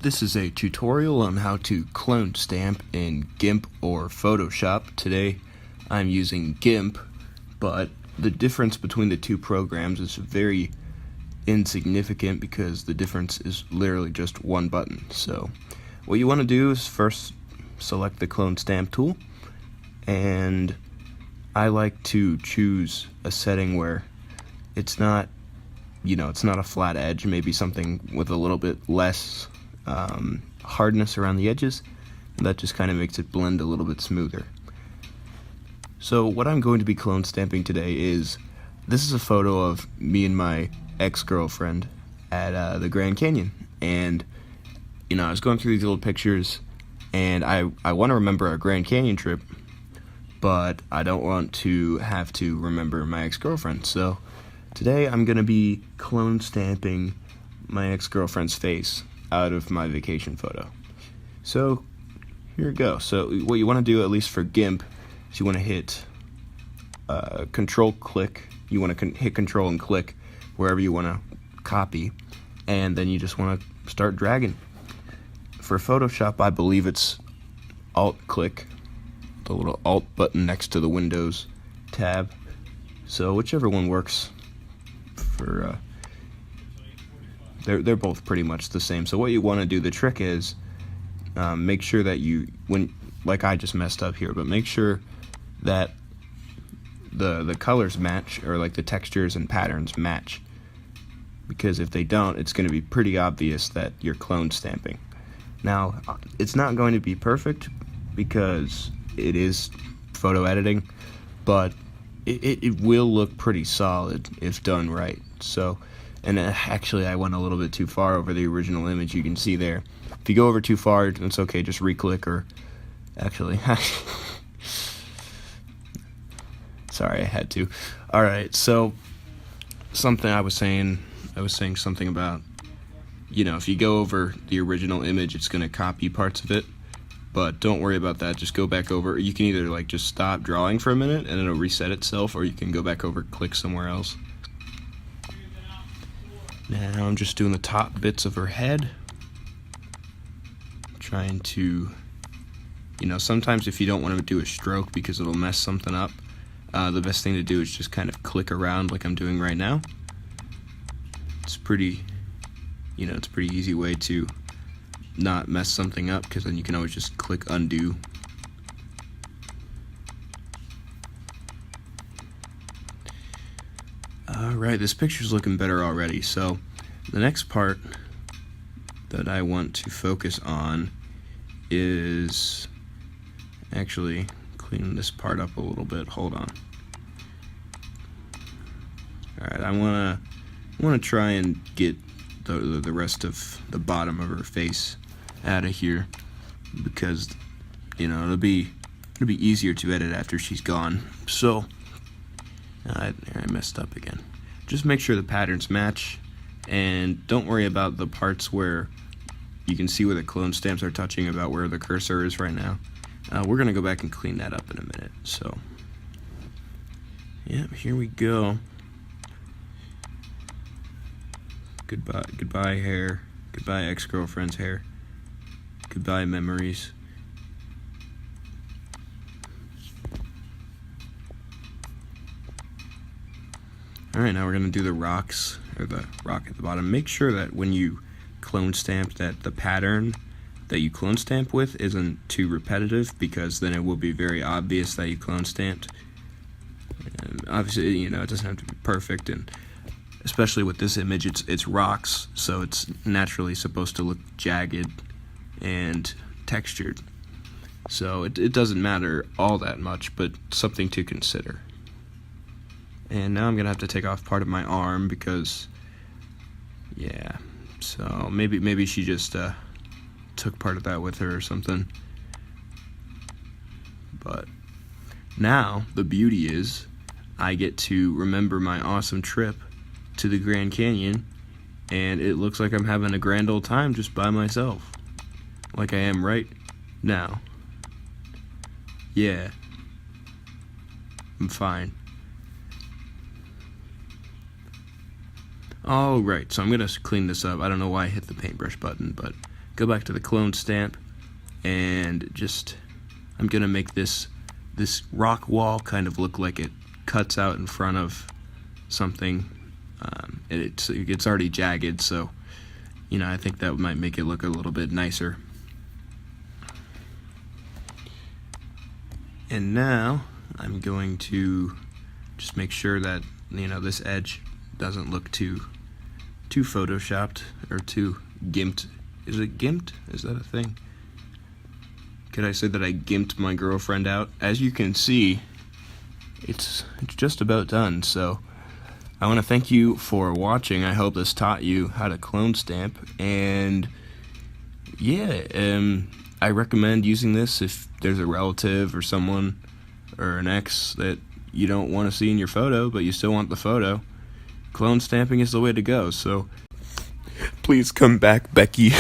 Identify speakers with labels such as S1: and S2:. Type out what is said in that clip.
S1: This is a tutorial on how to clone stamp in GIMP or Photoshop. Today I'm using GIMP, but the difference between the two programs is very insignificant because the difference is literally just one button. So what you want to do is first select the Clonestamp tool, and I like to choose a setting where it's not, it's not a flat edge, maybe something with a little bit less hardness around the edges. That just kind of makes it blend a little bit smoother. So what I'm going to be clone stamping today is, this is a photo of me and my ex-girlfriend at the Grand Canyon, and I was going through these little pictures, and I want to remember our Grand Canyon trip, but I don't want to have to remember my ex-girlfriend. So today I'm going to be clone stamping my ex-girlfriend's face out of my vacation photo. So here we go. So what you want to do, at least for GIMP, is you want to hit control click. You want to hit control and click wherever you want to copy, and then you just want to start dragging. For Photoshop, I believe it's alt click, the little alt button next to the Windows tab. So whichever one works for they're both pretty much the same. So what you want to do, the trick is make sure that like I just messed up here, but make sure that the colors match, or like the textures and patterns match, because if they don't, it's going to be pretty obvious that you're clone stamping. Now, it's not going to be perfect because it is photo editing, but it will look pretty solid if done right. So, and actually I went a little bit too far over the original image. You can see there, if you go over too far, it's okay, just re-click, or actually sorry, I had to. Alright, so something I was saying something about, if you go over the original image, it's going to copy parts of it, but don't worry about that. Just go back over. You can either just stop drawing for a minute and it'll reset itself, or you can go back over, click somewhere else. Now I'm just doing the top bits of her head, trying to, sometimes if you don't want to do a stroke because it'll mess something up, the best thing to do is just kind of click around like I'm doing right now. It's pretty, it's a pretty easy way to not mess something up, because then you can always just click undo. Alright, this picture's looking better already. So the next part that I want to focus on is actually cleaning this part up a little bit. Hold on. Alright, I want to try and get the rest of the bottom of her face out of here, because it'll be easier to edit after she's gone. So I messed up again. Just make sure the patterns match, and don't worry about the parts where you can see where the clone stamps are touching about where the cursor is right now. We're gonna go back and clean that up in a minute. So yeah, here we go. Goodbye hair, goodbye ex-girlfriend's hair, goodbye memories. Alright, now we're going to do the rocks, or the rock at the bottom. Make sure that when you clone stamp, that the pattern that you clone stamp with isn't too repetitive, because then it will be very obvious that you clone stamped. And obviously, it doesn't have to be perfect, and especially with this image, it's rocks, so it's naturally supposed to look jagged and textured. So it doesn't matter all that much, but something to consider. And now I'm gonna have to take off part of my arm because, yeah, so maybe she just took part of that with her or something. But now the beauty is I get to remember my awesome trip to the Grand Canyon, and it looks like I'm having a grand old time just by myself, like I am right now. Yeah, I'm fine. Oh, right, so I'm gonna clean this up. I don't know why I hit the paintbrush button, but go back to the Clonestamp, and I'm gonna make this rock wall kind of look like it cuts out in front of something. It's already jagged, so I think that might make it look a little bit nicer. And now I'm going to just make sure that this edge doesn't look too photoshopped or too gimped. Is it gimped? Is that a thing? Could I say that I gimped my girlfriend out? As you can see, it's just about done. So I want to thank you for watching. I hope this taught you how to Clonestamp, and I recommend using this if there's a relative or someone or an ex that you don't want to see in your photo, but you still want the photo. Clonestampping is the way to go, so please come back, Becky.